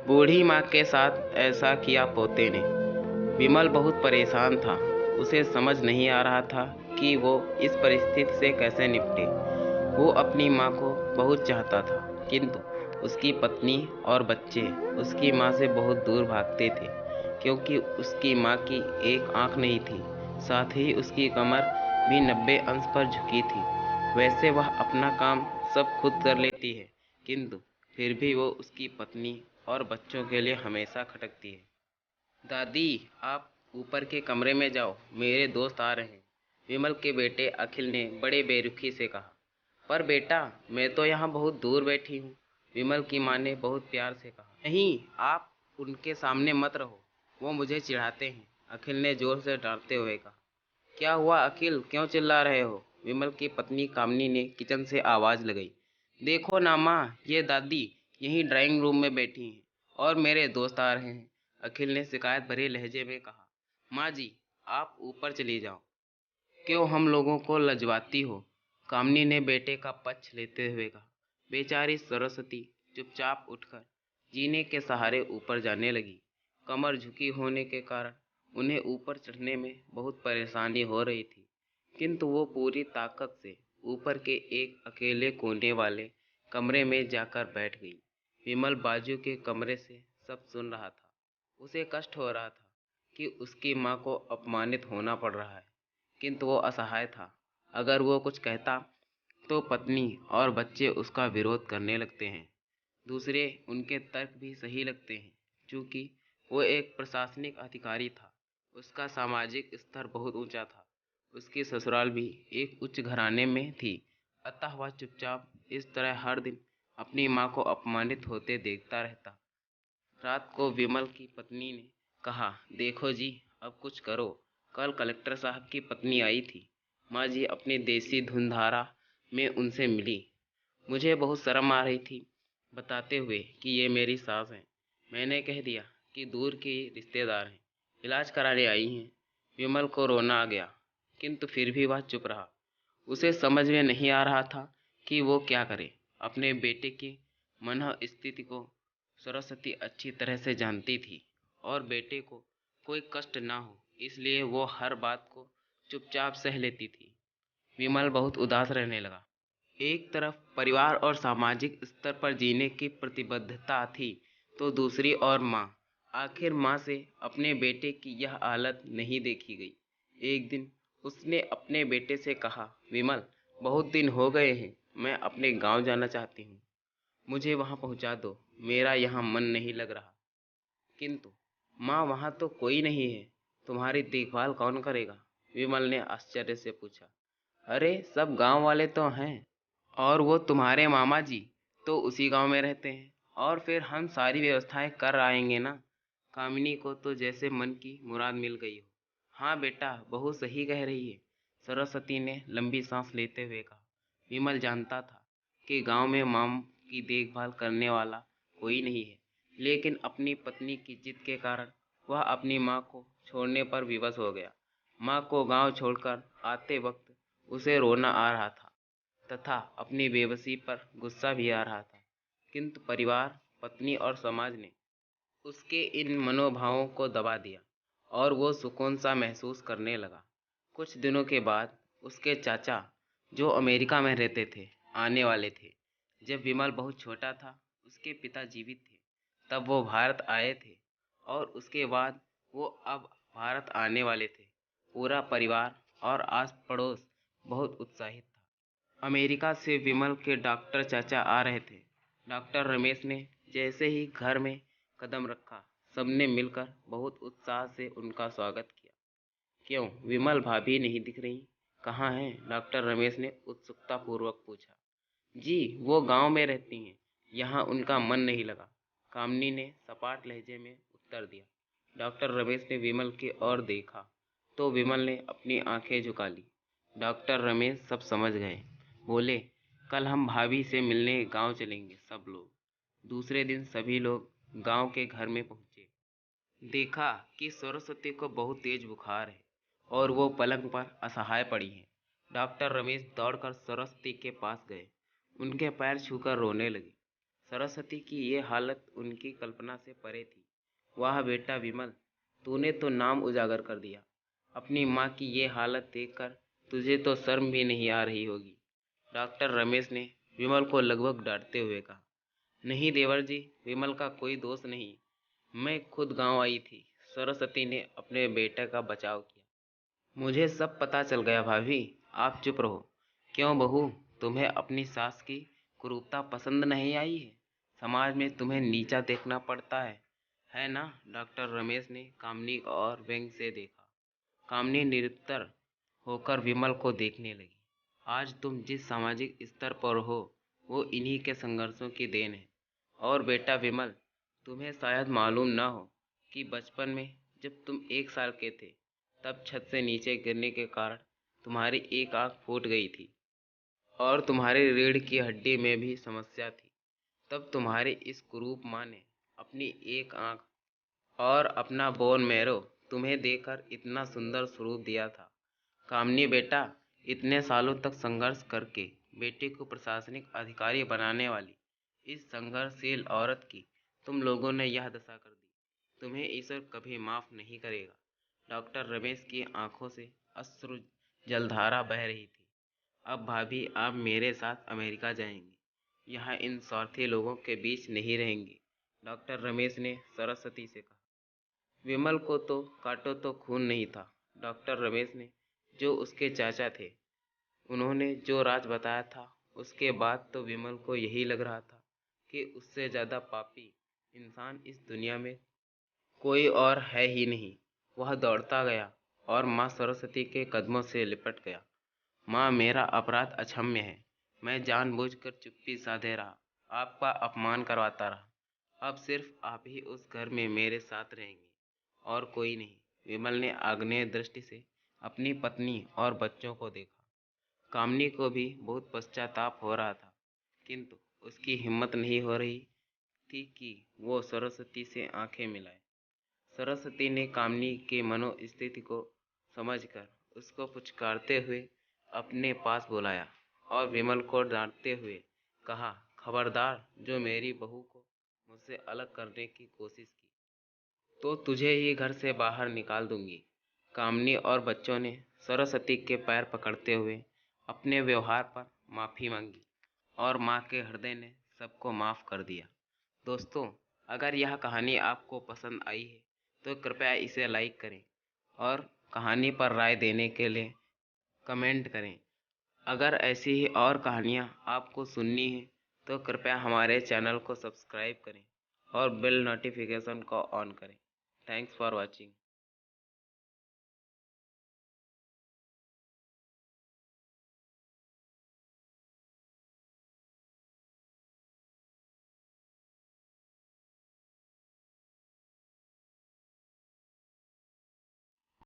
बूढ़ी माँ के साथ ऐसा किया पोते ने। विमल बहुत परेशान था। उसे समझ नहीं आ रहा था कि वो इस परिस्थिति से कैसे निपटे। वो अपनी माँ को बहुत चाहता था, किंतु उसकी पत्नी और बच्चे उसकी माँ से बहुत दूर भागते थे, क्योंकि उसकी माँ की एक आंख नहीं थी। साथ ही उसकी कमर भी 90 अंश पर झुकी थी। वैसे वह अपना काम सब खुद कर लेती है, किंतु फिर भी वो उसकी पत्नी और बच्चों के लिए हमेशा खटकती है। दादी, आप ऊपर के कमरे में जाओ, मेरे दोस्त आ रहे हैं, विमल के बेटे अखिल ने बड़े बेरुखी से कहा। पर बेटा, मैं तो यहाँ बहुत दूर बैठी हूँ, विमल की माँ ने बहुत प्यार से कहा। नहीं, आप उनके सामने मत रहो, वो मुझे चिढ़ाते हैं, अखिल ने जोर से डांटते हुए कहा। क्या हुआ अखिल, क्यों चिल्ला रहे हो? विमल की पत्नी कामनी ने किचन से आवाज लगाई। देखो ना माँ, ये दादी यहीं ड्राइंग रूम में बैठी हैं और मेरे दोस्त आ रहे हैं, अखिल ने शिकायत भरे लहजे में कहा। माँ जी, आप ऊपर चली जाओ, क्यों हम लोगों को लजवाती हो? कामनी ने बेटे का पक्ष लेते हुए कहा। बेचारी सरस्वती चुपचाप उठकर जीने के सहारे ऊपर जाने लगी। कमर झुकी होने के कारण उन्हें ऊपर चढ़ने में बहुत परेशानी हो रही थी, किंतु वो पूरी ताकत से ऊपर के एक अकेले कोने वाले कमरे में जाकर बैठ गई। विमल बाजू के कमरे से सब सुन रहा था। उसे कष्ट हो रहा था कि उसकी माँ को अपमानित होना पड़ रहा है, किंतु वो असहाय था। अगर वो कुछ कहता तो पत्नी और बच्चे उसका विरोध करने लगते हैं। दूसरे उनके तर्क भी सही लगते हैं, क्योंकि वो एक प्रशासनिक अधिकारी था। उसका सामाजिक स्तर बहुत ऊंचा था। उसकी ससुराल भी एक उच्च घराने में थी। अतः वह चुपचाप इस तरह हर दिन अपनी माँ को अपमानित होते देखता रहता। रात को विमल की पत्नी ने कहा, देखो जी, अब कुछ करो। कल कलेक्टर साहब की पत्नी आई थी। माँ जी अपनी देसी धुनधारा में उनसे मिली। मुझे बहुत शर्म आ रही थी बताते हुए कि ये मेरी सास हैं। मैंने कह दिया कि दूर की रिश्तेदार हैं, इलाज कराने आई हैं। विमल को रोना आ गया, किंतु फिर भी वह चुप रहा। उसे समझ में नहीं आ रहा था कि वो क्या करे। अपने बेटे की मनः स्थिति को सरस्वती अच्छी तरह से जानती थी, और बेटे को कोई कष्ट ना हो इसलिए वो हर बात को चुपचाप सह लेती थी। विमल बहुत उदास रहने लगा। एक तरफ परिवार और सामाजिक स्तर पर जीने की प्रतिबद्धता थी, तो दूसरी ओर माँ। आखिर माँ से अपने बेटे की यह हालत नहीं देखी गई। एक दिन उसने अपने बेटे से कहा, विमल, बहुत दिन हो गए हैं, मैं अपने गांव जाना चाहती हूँ, मुझे वहां पहुंचा दो, मेरा यहाँ मन नहीं लग रहा। किंतु माँ, वहां तो कोई नहीं है, तुम्हारी देखभाल कौन करेगा? विमल ने आश्चर्य से पूछा। अरे, सब गांव वाले तो हैं, और वो तुम्हारे मामा जी तो उसी गांव में रहते हैं, और फिर हम सारी व्यवस्थाएं कर आएंगे ना। कामिनी को तो जैसे मन की मुराद मिल गई हो। हाँ बेटा, बहू सही कह रही है, सरस्वती ने लंबी सांस लेते हुए कहा। विमल जानता था कि गांव में माम की देखभाल करने वाला कोई नहीं है, लेकिन अपनी पत्नी की जिद के कारण वह अपनी माँ को छोड़ने पर विवश हो गया। माँ को गांव छोड़कर आते वक्त उसे रोना आ रहा था, तथा अपनी बेबसी पर गुस्सा भी आ रहा था, किंतु परिवार, पत्नी और समाज ने उसके इन मनोभावों को दबा दिया, और वो सुकून सा महसूस करने लगा। कुछ दिनों के बाद उसके चाचा, जो अमेरिका में रहते थे, आने वाले थे। जब विमल बहुत छोटा था, उसके पिता जीवित थे, तब वो भारत आए थे, और उसके बाद वो अब भारत आने वाले थे। पूरा परिवार और आस पड़ोस बहुत उत्साहित था। अमेरिका से विमल के डॉक्टर चाचा आ रहे थे। डॉक्टर रमेश ने जैसे ही घर में कदम रखा, सबने मिलकर बहुत उत्साह से उनका स्वागत किया। क्यों, विमल भाभी नहीं दिख रही, कहाँ हैं? डॉक्टर रमेश ने उत्सुकता पूर्वक पूछा। जी, वो गांव में रहती हैं, यहाँ उनका मन नहीं लगा, कामनी ने सपाट लहजे में उत्तर दिया। डॉक्टर रमेश ने विमल की ओर देखा, तो विमल ने अपनी आंखें झुका ली। डॉक्टर रमेश सब समझ गए। बोले, कल हम भाभी से मिलने गांव चलेंगे सब लोग। दूसरे दिन सभी लोग गांव के घर में पहुंचे। देखा कि सरस्वती को बहुत तेज बुखार है, और वो पलंग पर असहाय पड़ी है। डॉक्टर रमेश दौड़कर सरस्वती के पास गए, उनके पैर छूकर रोने लगे। सरस्वती की ये हालत उनकी कल्पना से परे थी। वाह बेटा विमल, तूने तो नाम उजागर कर दिया। अपनी माँ की ये हालत देखकर तुझे तो शर्म भी नहीं आ रही होगी। डॉक्टर रमेश ने विमल को लगभग डांटते हुए कहा। नहीं देवर जी, विमल का कोई दोष नहीं, मैं खुद गांव आई थी। सरस्वती ने अपने बेटे का बचाव किया। मुझे सब पता चल गया भाभी, आप चुप रहो। क्यों बहू, तुम्हें अपनी सास की कुरूपता पसंद नहीं आई है? समाज में तुम्हें नीचा देखना पड़ता है ना? डॉक्टर रमेश ने कामनी और व्यंग से देखा। कामनी निरुत्तर होकर विमल को देखने लगी। आज तुम जिस सामाजिक स्तर पर हो वो इन्हीं के संघर्षों की देन है। और बेटा विमल, तुम्हें शायद मालूम ना हो कि बचपन में जब तुम 1 साल के थे तब छत से नीचे गिरने के कारण तुम्हारी एक आंख फूट गई थी और तुम्हारी रीढ़ की हड्डी में भी समस्या थी। तब तुम्हारी इस कुरूप माँ ने अपनी एक आंख और अपना बोन मैरो तुम्हें देकर इतना सुंदर स्वरूप दिया था। कामनी बेटा, इतने सालों तक संघर्ष करके बेटे को प्रशासनिक अधिकारी बनाने वाली इस संघर्षशील औरत की तुम लोगों ने यह दशा कर दी। तुम्हें ईश्वर कभी माफ नहीं करेगा। डॉक्टर रमेश की आंखों से अश्रु जलधारा बह रही थी। अब भाभी, आप मेरे साथ अमेरिका जाएंगे, यहाँ इन स्वार्थी लोगों के बीच नहीं रहेंगे। डॉक्टर रमेश ने सरस्वती से कहा। विमल को तो काटो तो खून नहीं था। डॉक्टर रमेश ने, जो उसके चाचा थे, उन्होंने जो राज बताया था उसके बाद तो विमल को यही लग रहा था कि उससे ज़्यादा पापी इंसान इस दुनिया में कोई और है ही नहीं। वह दौड़ता गया और माँ सरस्वती के कदमों से लिपट गया। माँ, मेरा अपराध अक्षम्य है। मैं जानबूझकर चुप्पी साधे रहा, आपका अपमान करवाता रहा। अब सिर्फ आप ही उस घर में मेरे साथ रहेंगे और कोई नहीं। विमल ने आग्नेय दृष्टि से अपनी पत्नी और बच्चों को देखा। कामनी को भी बहुत पश्चाताप हो रहा था, किंतु उसकी हिम्मत नहीं हो रही थी कि वो सरस्वती से आंखें मिलाए। सरस्वती ने कामनी के मनोस्थिति को समझकर उसको पुचकारते हुए अपने पास बुलाया और विमल को डांटते हुए कहा, खबरदार, जो मेरी बहू को मुझसे अलग करने की कोशिश की तो तुझे ही घर से बाहर निकाल दूंगी। कामनी और बच्चों ने सरस्वती के पैर पकड़ते हुए अपने व्यवहार पर माफ़ी मांगी और माँ के हृदय ने सबको माफ़ कर दिया। दोस्तों, अगर यह कहानी आपको पसंद आई है तो कृपया इसे लाइक करें और कहानी पर राय देने के लिए कमेंट करें। अगर ऐसी ही और कहानियाँ आपको सुननी है तो कृपया हमारे चैनल को सब्सक्राइब करें और बेल नोटिफिकेशन को ऑन करें। Thanks for watching.